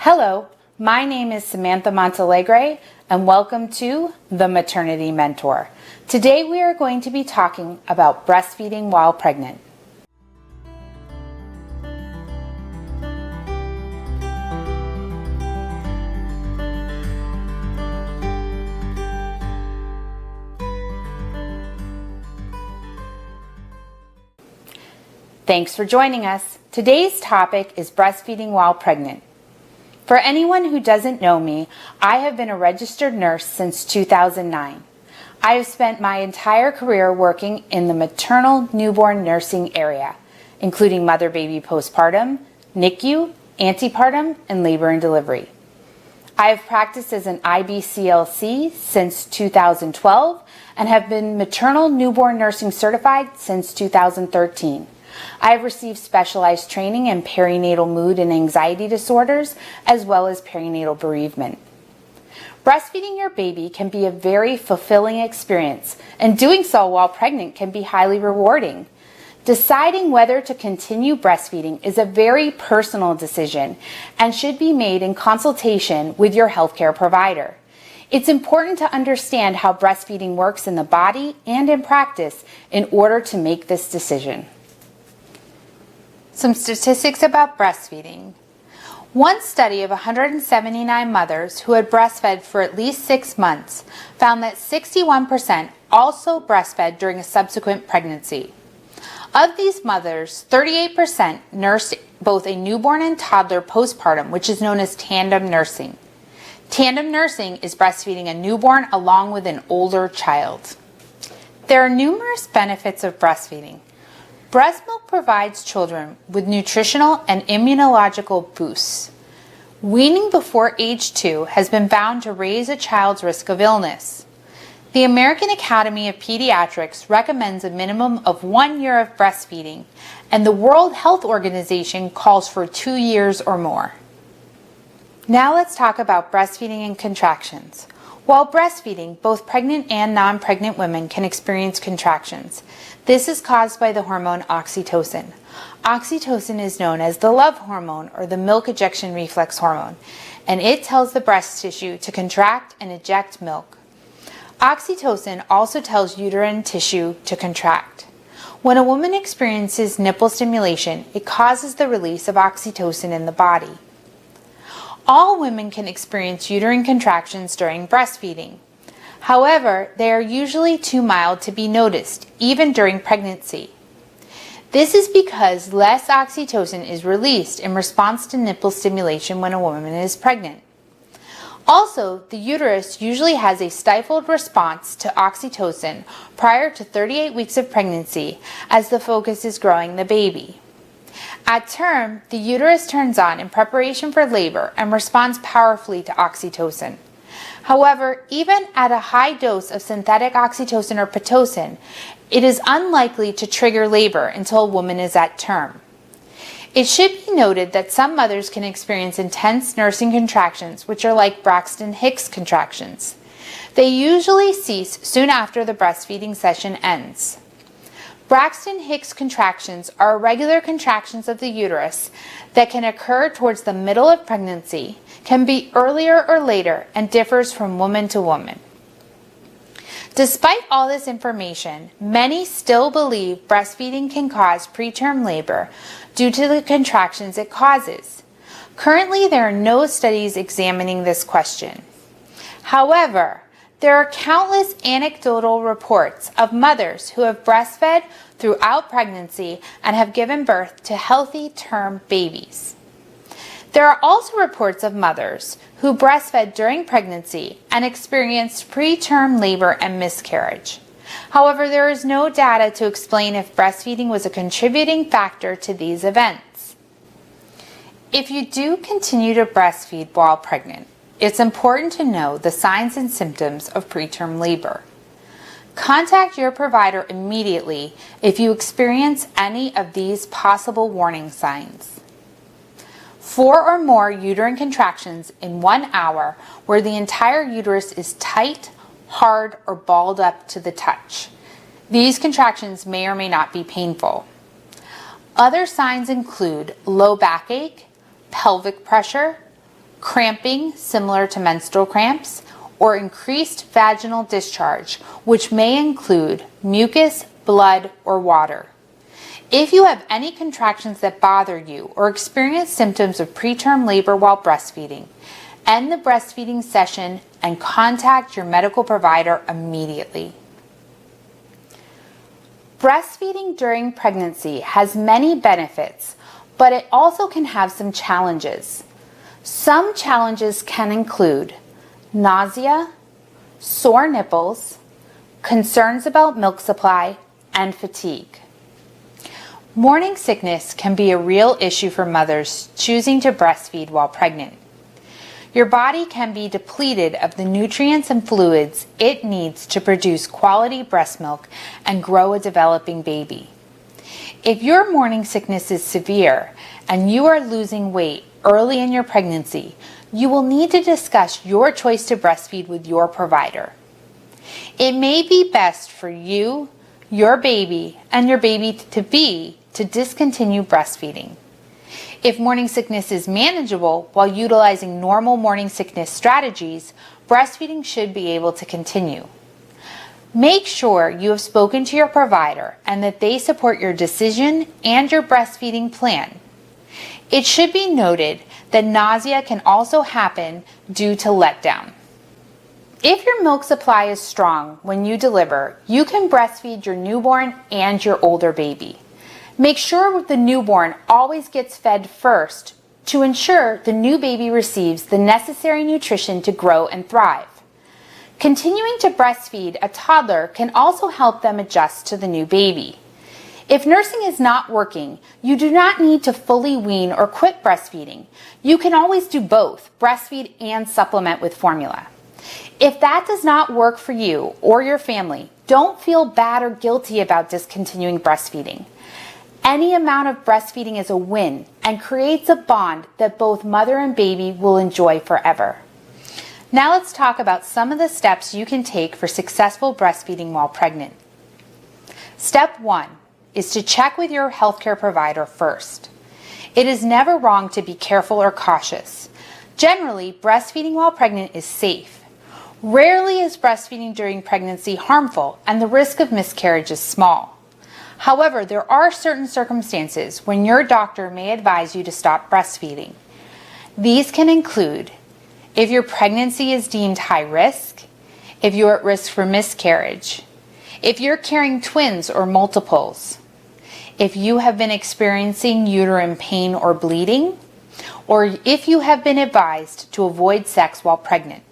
Hello, my name is Samantha Montalegre and welcome to The Maternity Mentor. Today we are going to be talking about breastfeeding while pregnant. Thanks for joining us. Today's topic is breastfeeding while pregnant. For anyone who doesn't know me, I have been a registered nurse since 2009. I have spent my entire career working in the maternal newborn nursing area, including mother-baby postpartum, NICU, antepartum, and labor and delivery. I have practiced as an IBCLC since 2012 and have been maternal newborn nursing certified since 2013. I have received specialized training in perinatal mood and anxiety disorders, as well as perinatal bereavement. Breastfeeding your baby can be a very fulfilling experience, and doing so while pregnant can be highly rewarding. Deciding whether to continue breastfeeding is a very personal decision and should be made in consultation with your healthcare provider. It's important to understand how breastfeeding works in the body and in practice in order to make this decision. Some statistics about breastfeeding. One study of 179 mothers who had breastfed for at least 6 months found that 61% also breastfed during a subsequent pregnancy. Of these mothers, 38% nursed both a newborn and toddler postpartum, which is known as tandem nursing. Tandem nursing is breastfeeding a newborn along with an older child. There are numerous benefits of breastfeeding. Breast milk provides children with nutritional and immunological boosts. Weaning before age 2 has been found to raise a child's risk of illness. The American Academy of Pediatrics recommends a minimum of 1 year of breastfeeding, and the World Health Organization calls for 2 years or more. Now let's talk about breastfeeding and contractions. While breastfeeding, both pregnant and non-pregnant women can experience contractions. This is caused by the hormone oxytocin. Oxytocin is known as the love hormone or the milk ejection reflex hormone, and it tells the breast tissue to contract and eject milk. Oxytocin also tells uterine tissue to contract. When a woman experiences nipple stimulation, it causes the release of oxytocin in the body. All women can experience uterine contractions during breastfeeding. However, they are usually too mild to be noticed, even during pregnancy. This is because less oxytocin is released in response to nipple stimulation when a woman is pregnant. Also, the uterus usually has a stifled response to oxytocin prior to 38 weeks of pregnancy as the focus is growing the baby. At term, the uterus turns on in preparation for labor and responds powerfully to oxytocin. However, even at a high dose of synthetic oxytocin or pitocin, it is unlikely to trigger labor until a woman is at term. It should be noted that some mothers can experience intense nursing contractions, which are like Braxton Hicks contractions. They usually cease soon after the breastfeeding session ends. Braxton Hicks contractions are irregular contractions of the uterus that can occur towards the middle of pregnancy, can be earlier or later, and differs from woman to woman. Despite all this information, many still believe breastfeeding can cause preterm labor due to the contractions it causes. Currently, there are no studies examining this question. However, there are countless anecdotal reports of mothers who have breastfed throughout pregnancy and have given birth to healthy term babies. There are also reports of mothers who breastfed during pregnancy and experienced preterm labor and miscarriage. However, there is no data to explain if breastfeeding was a contributing factor to these events. If you do continue to breastfeed while pregnant, it's important to know the signs and symptoms of preterm labor. Contact your provider immediately if you experience any of these possible warning signs. 4 or more uterine contractions in 1 hour where the entire uterus is tight, hard, or balled up to the touch. These contractions may or may not be painful. Other signs include low backache, pelvic pressure, cramping similar to menstrual cramps, or increased vaginal discharge, which may include mucus, blood, or water. If you have any contractions that bother you or experience symptoms of preterm labor while breastfeeding, end the breastfeeding session and contact your medical provider immediately. Breastfeeding during pregnancy has many benefits, but it also can have some challenges. Some challenges can include nausea, sore nipples, concerns about milk supply, and fatigue. Morning sickness can be a real issue for mothers choosing to breastfeed while pregnant. Your body can be depleted of the nutrients and fluids it needs to produce quality breast milk and grow a developing baby. If your morning sickness is severe and you are losing weight early in your pregnancy, you will need to discuss your choice to breastfeed with your provider. It may be best for you, your baby, and your baby-to-be to discontinue breastfeeding. If morning sickness is manageable while utilizing normal morning sickness strategies, breastfeeding should be able to continue. Make sure you have spoken to your provider and that they support your decision and your breastfeeding plan. It should be noted that nausea can also happen due to letdown. If your milk supply is strong when you deliver, you can breastfeed your newborn and your older baby. Make sure the newborn always gets fed first to ensure the new baby receives the necessary nutrition to grow and thrive. Continuing to breastfeed a toddler can also help them adjust to the new baby. If nursing is not working, you do not need to fully wean or quit breastfeeding. You can always do both, breastfeed and supplement with formula. If that does not work for you or your family, don't feel bad or guilty about discontinuing breastfeeding. Any amount of breastfeeding is a win and creates a bond that both mother and baby will enjoy forever. Now let's talk about some of the steps you can take for successful breastfeeding while pregnant. Step 1 is to check with your healthcare provider first. It is never wrong to be careful or cautious. Generally, breastfeeding while pregnant is safe. Rarely is breastfeeding during pregnancy harmful, and the risk of miscarriage is small. However, there are certain circumstances when your doctor may advise you to stop breastfeeding. These can include if your pregnancy is deemed high risk, if you're at risk for miscarriage, if you're carrying twins or multiples, if you have been experiencing uterine pain or bleeding, or if you have been advised to avoid sex while pregnant.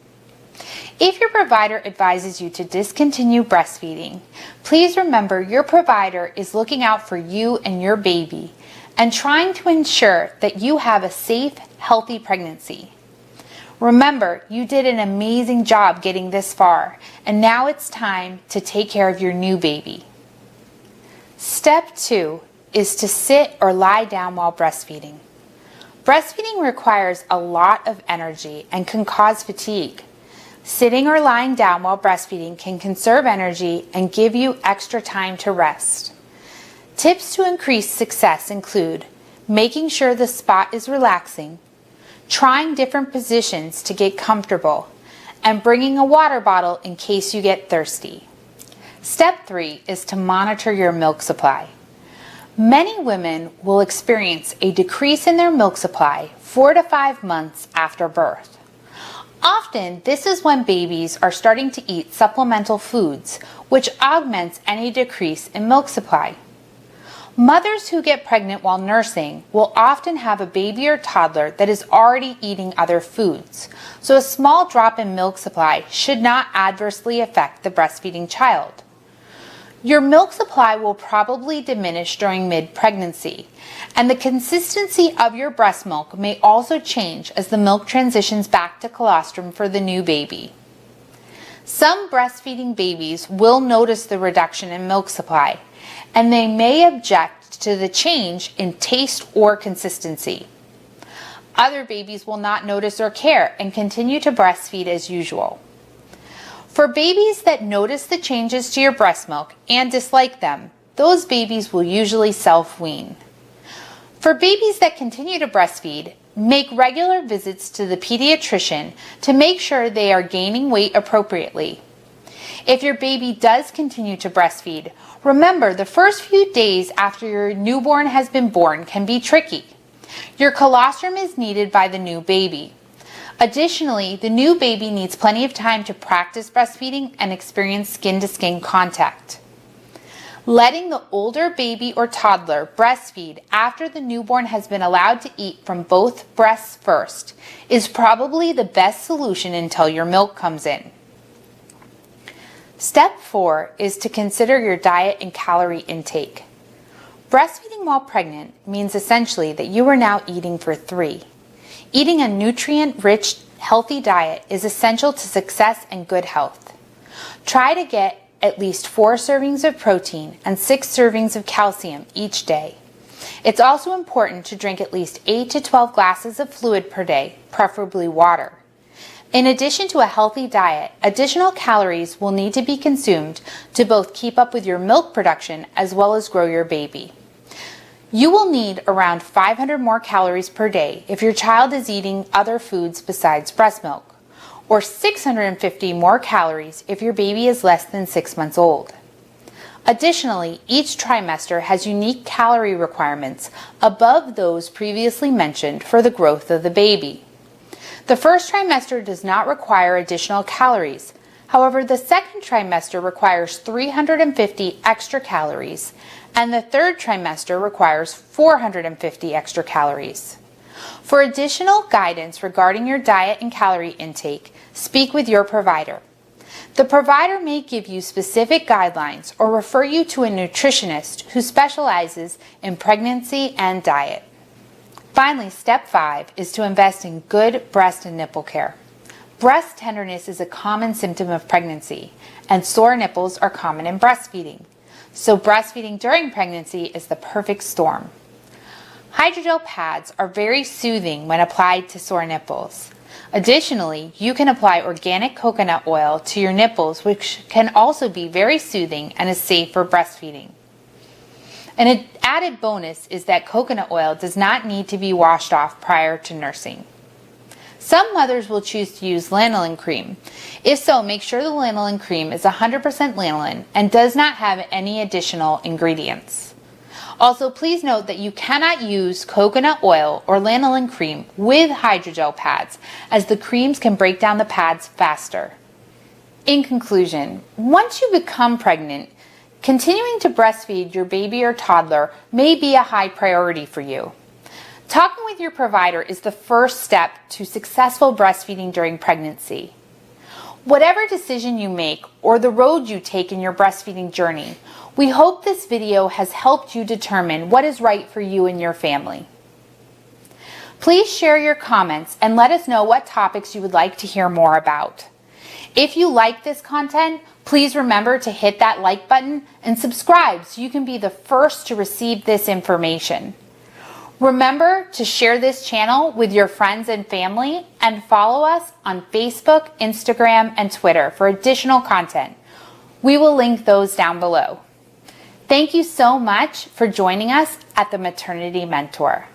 If your provider advises you to discontinue breastfeeding, please remember your provider is looking out for you and your baby and trying to ensure that you have a safe, healthy pregnancy. Remember, you did an amazing job getting this far, and now it's time to take care of your new baby. Step 2 is to sit or lie down while breastfeeding. Breastfeeding requires a lot of energy and can cause fatigue. Sitting or lying down while breastfeeding can conserve energy and give you extra time to rest. Tips to increase success include making sure the spot is relaxing, trying different positions to get comfortable, and bringing a water bottle in case you get thirsty. Step 3 is to monitor your milk supply. Many women will experience a decrease in their milk supply 4 to 5 months after birth. Often, this is when babies are starting to eat supplemental foods, which augments any decrease in milk supply. Mothers who get pregnant while nursing will often have a baby or toddler that is already eating other foods, so a small drop in milk supply should not adversely affect the breastfeeding child. Your milk supply will probably diminish during mid-pregnancy, and the consistency of your breast milk may also change as the milk transitions back to colostrum for the new baby. Some breastfeeding babies will notice the reduction in milk supply, and they may object to the change in taste or consistency. Other babies will not notice or care and continue to breastfeed as usual. For babies that notice the changes to your breast milk and dislike them, those babies will usually self-wean. For babies that continue to breastfeed, Make regular visits to the pediatrician to make sure they are gaining weight appropriately. If your baby does continue to breastfeed, remember the first few days after your newborn has been born can be tricky. Your colostrum is needed by the new baby. Additionally, the new baby needs plenty of time to practice breastfeeding and experience skin-to-skin contact. Letting the older baby or toddler breastfeed after the newborn has been allowed to eat from both breasts first is probably the best solution until your milk comes in. Step 4 is to consider your diet and calorie intake. Breastfeeding while pregnant means essentially that you are now eating for 3. Eating a nutrient-rich, healthy diet is essential to success and good health. Try to get at least 4 servings of protein and 6 servings of calcium each day. It's also important to drink at least 8 to 12 glasses of fluid per day, preferably water. In addition to a healthy diet, additional calories will need to be consumed to both keep up with your milk production as well as grow your baby. You will need around 500 more calories per day if your child is eating other foods besides breast milk, or 650 more calories if your baby is less than 6 months old. Additionally, each trimester has unique calorie requirements above those previously mentioned for the growth of the baby. The first trimester does not require additional calories. However, the second trimester requires 350 extra calories, and the third trimester requires 450 extra calories. For additional guidance regarding your diet and calorie intake, speak with your provider. The provider may give you specific guidelines or refer you to a nutritionist who specializes in pregnancy and diet. Finally, step 5 is to invest in good breast and nipple care. Breast tenderness is a common symptom of pregnancy, and sore nipples are common in breastfeeding. So breastfeeding during pregnancy is the perfect storm. Hydrogel pads are very soothing when applied to sore nipples. Additionally, you can apply organic coconut oil to your nipples, which can also be very soothing and is safe for breastfeeding. An added bonus is that coconut oil does not need to be washed off prior to nursing. Some mothers will choose to use lanolin cream. If so, make sure the lanolin cream is 100% lanolin and does not have any additional ingredients. Also, please note that you cannot use coconut oil or lanolin cream with hydrogel pads, as the creams can break down the pads faster. In conclusion, once you become pregnant, continuing to breastfeed your baby or toddler may be a high priority for you. Talking with your provider is the first step to successful breastfeeding during pregnancy. Whatever decision you make or the road you take in your breastfeeding journey, we hope this video has helped you determine what is right for you and your family. Please share your comments and let us know what topics you would like to hear more about. If you like this content, please remember to hit that like button and subscribe so you can be the first to receive this information. Remember to share this channel with your friends and family and follow us on Facebook, Instagram, and Twitter for additional content. We will link those down below. Thank you so much for joining us at the Maternity Mentor.